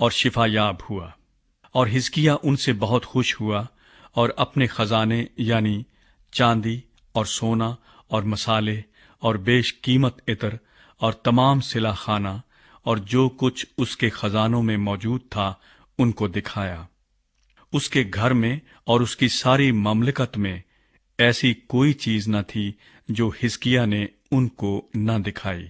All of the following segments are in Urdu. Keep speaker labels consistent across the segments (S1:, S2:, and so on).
S1: اور شفا یاب ہوا۔ اور حزقیہ ان سے بہت خوش ہوا اور اپنے خزانے یعنی چاندی اور سونا اور مصالے اور بیش قیمت عطر اور تمام صلہ خانہ اور جو کچھ اس کے خزانوں میں موجود تھا ان کو دکھایا۔ اس کے گھر میں اور اس کی ساری مملکت میں ایسی کوئی چیز نہ تھی جو حزقیہ نے ان کو نہ دکھائی۔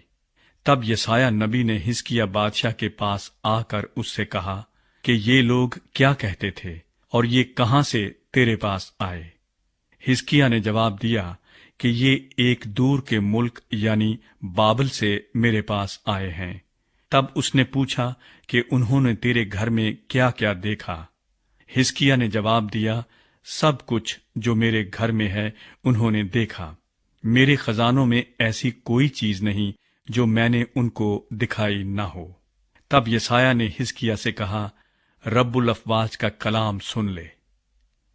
S1: تب یسایہ نبی نے حزقیہ بادشاہ کے پاس آ کر اس سے کہا کہ یہ لوگ کیا کہتے تھے اور یہ کہاں سے تیرے پاس آئے؟ حزقیہ نے جواب دیا کہ یہ ایک دور کے ملک یعنی بابل سے میرے پاس آئے ہیں۔ تب اس نے پوچھا کہ انہوں نے تیرے گھر میں کیا کیا دیکھا؟ حزقیہ نے جواب دیا، سب کچھ جو میرے گھر میں ہے انہوں نے دیکھا۔ میرے خزانوں میں ایسی کوئی چیز نہیں جو میں نے ان کو دکھائی نہ ہو۔ تب یسایہ نے حزقیہ سے کہا، رب الافواج کا کلام سن لے۔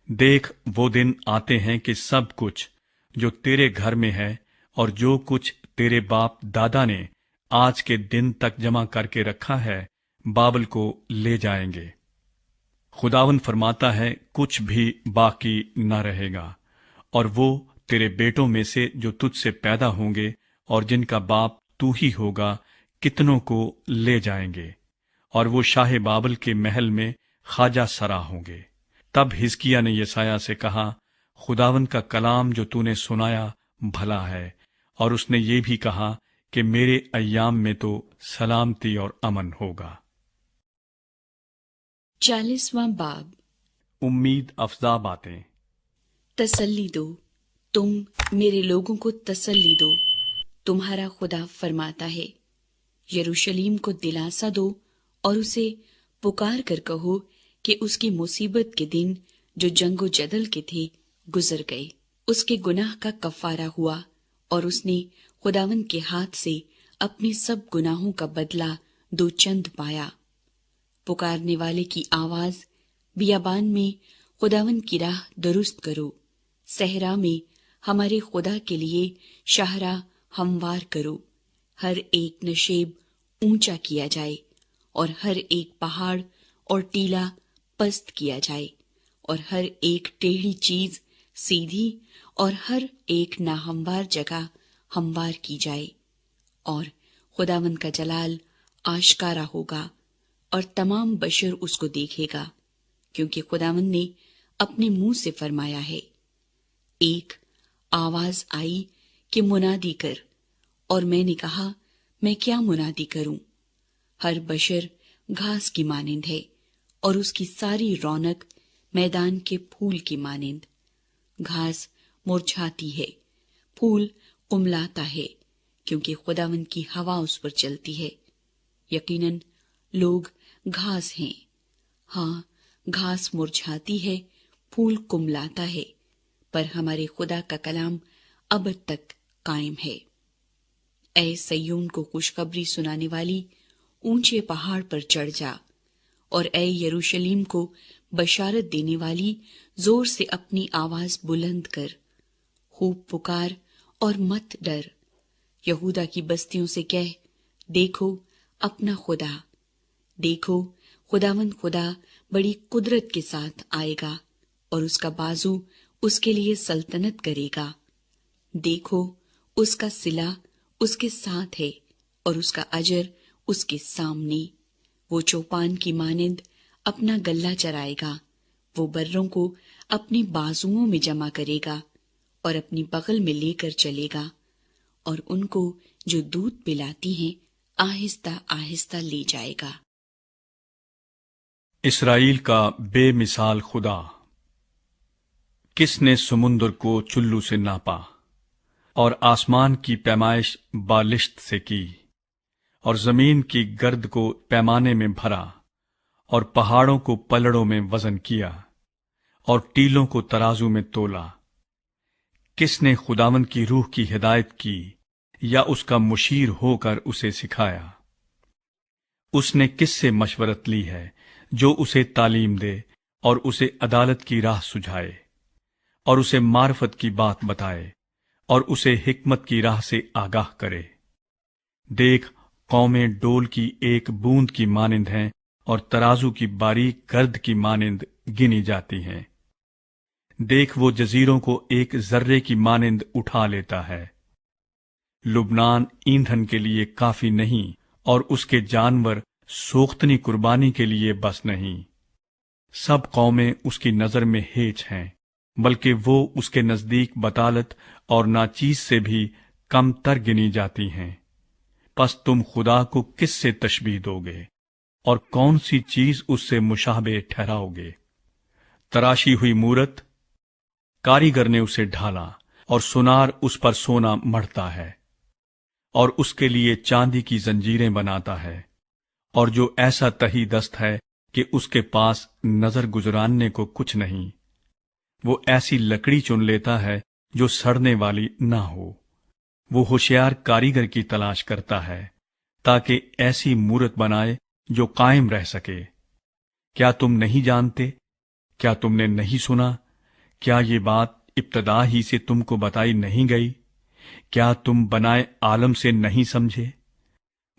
S1: دیکھ، وہ دن آتے ہیں کہ سب کچھ جو تیرے گھر میں ہے اور جو کچھ تیرے باپ دادا نے آج کے دن تک جمع کر کے رکھا ہے بابل کو لے جائیں گے۔ خداوند فرماتا ہے، کچھ بھی باقی نہ رہے گا، اور وہ تیرے بیٹوں میں سے جو تجھ سے پیدا ہوں گے اور جن کا باپ تو ہی ہوگا کتنوں کو لے جائیں گے، اور وہ شاہ بابل کے محل میں خواجہ سرا ہوں گے۔ تب حزقیہ نے یسایہ سے کہا، خداوند کا کلام جو تو نے سنایا بھلا ہے، اور اس نے یہ بھی کہا کہ میرے ایام میں تو سلامتی اور امن ہوگا۔
S2: 40واں باب۔
S1: امید افزا باتیں۔
S2: تسلی دو، تم میرے لوگوں کو تسلی دو، تمہارا خدا فرماتا ہے۔ یروشلیم کو دلاسا دو اور اسے پکار کر کہو کہ اس کی مصیبت کے دن جو جنگ و جدل کے تھے گزر گئے، اس کے گناہ کا کفارہ ہوا، اور اس نے خداوند کے ہاتھ سے اپنے سب گناہوں کا بدلہ دو چند پایا۔ پکارنے والے کی آواز، بیابان میں خداوند کی راہ درست کرو، صحرا میں ہمارے خدا کے لیے شاہراہ ہموار کرو۔ ہر ایک نشیب اونچا کیا جائے اور ہر ایک پہاڑ اور ٹیلا پست کیا جائے، اور ہر ایک ٹیڑھی چیز سیدھی اور ہر ایک ناہموار جگہ ہموار کی جائے، اور خداوند کا جلال آشکارا ہوگا اور تمام بشر اس کو دیکھے گا، کیونکہ خداوند نے اپنے منہ سے فرمایا ہے۔ ایک آواز آئی کہ منادی کر، اور میں نے کہا، میں کیا منادی کروں؟ ہر بشر گھاس کی مانند ہے اور اس کی ساری رونق میدان کے پھول کی مانند۔ گھاس مرجھاتی ہے، پھول قملاتا ہے، کیونکہ خداوند کی ہوا اس پر چلتی ہے۔ یقیناً لوگ گھاس ہیں، ہاں گھاس مرجھاتی ہے، پھول قملاتا ہے، پر ہمارے خدا کا کلام ابد تک قائم ہے۔ اے سیون کو خوشخبری سنانے والی، اونچے پہاڑ پر چڑھ جا، اور اے یروشلیم کو بشارت دینے والی، زور سے اپنی آواز بلند کر۔ خوب پکار اور مت ڈر۔ یہودا کی بستیوں سے کہہ، دیکھو اپنا خدا، دیکھو خداوند خدا بڑی قدرت کے ساتھ آئے گا، اور اس کا بازو اس کے لیے سلطنت کرے گا۔ دیکھو اس کا صلہ اس کے ساتھ ہے اور اس کا اجر اس کے سامنے۔ وہ چوپان کی مانند اپنا گلہ چرائے گا، وہ بروں کو اپنی بازوؤں میں جمع کرے گا اور اپنی بغل میں لے کر چلے گا، اور ان کو جو دودھ پلاتی ہیں آہستہ آہستہ لے جائے گا۔
S1: اسرائیل کا بے مثال خدا، کس نے سمندر کو چلو سے ناپا اور آسمان کی پیمائش بالشت سے کی، اور زمین کی گرد کو پیمانے میں بھرا، اور پہاڑوں کو پلڑوں میں وزن کیا، اور ٹیلوں کو ترازو میں تولا؟ کس نے خداوند کی روح کی ہدایت کی یا اس کا مشیر ہو کر اسے سکھایا؟ اس نے کس سے مشورت لی ہے جو اسے تعلیم دے اور اسے عدالت کی راہ سجھائے، اور اسے معرفت کی بات بتائے اور اسے حکمت کی راہ سے آگاہ کرے؟ دیکھ، قومیں ڈول کی ایک بوند کی مانند ہیں اور ترازو کی باریک گرد کی مانند گنی جاتی ہیں۔ دیکھ وہ جزیروں کو ایک ذرے کی مانند اٹھا لیتا ہے۔ لبنان ایندھن کے لیے کافی نہیں، اور اس کے جانور سوختنی قربانی کے لیے بس نہیں۔ سب قومیں اس کی نظر میں ہیچ ہیں، بلکہ وہ اس کے نزدیک بطالت اور ناچیز سے بھی کم تر گنی جاتی ہیں۔ پس تم خدا کو کس سے تشبیہ دو گے، اور کون سی چیز اس سے مشابہ ٹھہراؤ گے؟ تراشی ہوئی مورت، کاریگر نے اسے ڈھالا، اور سونار اس پر سونا مڑھتا ہے، اور اس کے لیے چاندی کی زنجیریں بناتا ہے، اور جو ایسا تہی دست ہے کہ اس کے پاس نظر گزراننے کو کچھ نہیں، وہ ایسی لکڑی چن لیتا ہے جو سڑنے والی نہ ہو۔ وہ ہوشیار کاریگر کی تلاش کرتا ہے تاکہ ایسی مورت بنائے جو قائم رہ سکے۔ کیا تم نہیں جانتے؟ کیا تم نے نہیں سنا؟ کیا یہ بات ابتدا ہی سے تم کو بتائی نہیں گئی؟ کیا تم بنائے عالم سے نہیں سمجھے؟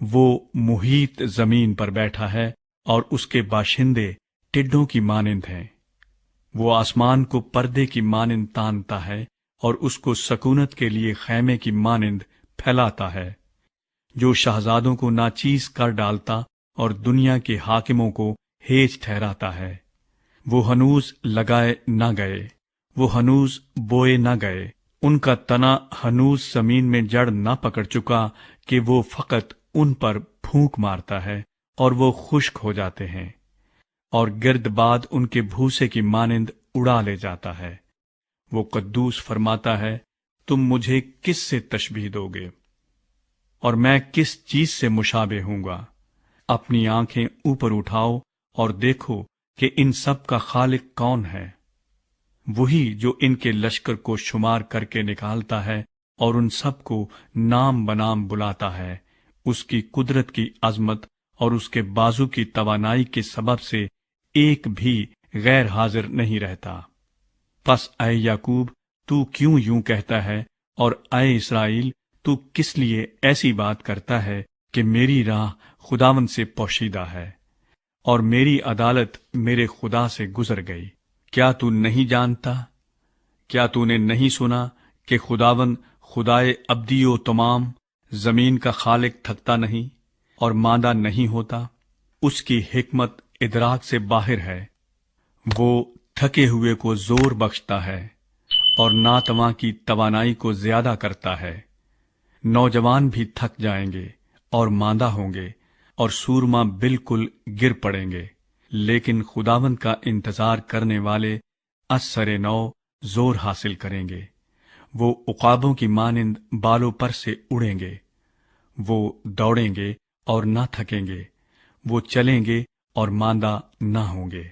S1: وہ محیط زمین پر بیٹھا ہے، اور اس کے باشندے ٹڈوں کی مانند ہیں۔ وہ آسمان کو پردے کی مانند تانتا ہے، اور اس کو سکونت کے لیے خیمے کی مانند پھیلاتا ہے، جو شہزادوں کو ناچیز کر ڈالتا اور دنیا کے حاکموں کو ہیج ٹھہراتا ہے۔ وہ ہنوز لگائے نہ گئے، وہ ہنوز بوئے نہ گئے، ان کا تنا ہنوز زمین میں جڑ نہ پکڑ چکا کہ وہ فقط ان پر پھونک مارتا ہے اور وہ خشک ہو جاتے ہیں، اور گرد باد ان کے بھوسے کی مانند اڑا لے جاتا ہے۔ وہ قدوس فرماتا ہے، تم مجھے کس سے تشبیہ دو گے، اور میں کس چیز سے مشابہ ہوں گا؟ اپنی آنکھیں اوپر اٹھاؤ اور دیکھو کہ ان سب کا خالق کون ہے؟ وہی جو ان کے لشکر کو شمار کر کے نکالتا ہے اور ان سب کو نام بنام بلاتا ہے۔ اس کی قدرت کی عظمت اور اس کے بازو کی توانائی کے سبب سے ایک بھی غیر حاضر نہیں رہتا۔ پس اے یعقوب، تو کیوں یوں کہتا ہے، اور اے اسرائیل، تو کس لیے ایسی بات کرتا ہے کہ میری راہ خداوند سے پوشیدہ ہے، اور میری عدالت میرے خدا سے گزر گئی؟ کیا تو نہیں جانتا؟ کیا تو نے نہیں سنا کہ خداوند خدائے ابدی و تمام، زمین کا خالق تھکتا نہیں اور ماندہ نہیں ہوتا؟ اس کی حکمت ادراک سے باہر ہے۔ وہ تھکے ہوئے کو زور بخشتا ہے اور ناتواں کی توانائی کو زیادہ کرتا ہے۔ نوجوان بھی تھک جائیں گے اور ماندہ ہوں گے، اور سورما بالکل گر پڑیں گے، لیکن خداوند کا انتظار کرنے والے از سر نو زور حاصل کریں گے۔ وہ عقابوں کی مانند بالوں پر سے اڑیں گے، وہ دوڑیں گے اور نہ تھکیں گے، وہ چلیں گے اور ماندہ نہ ہوں گے۔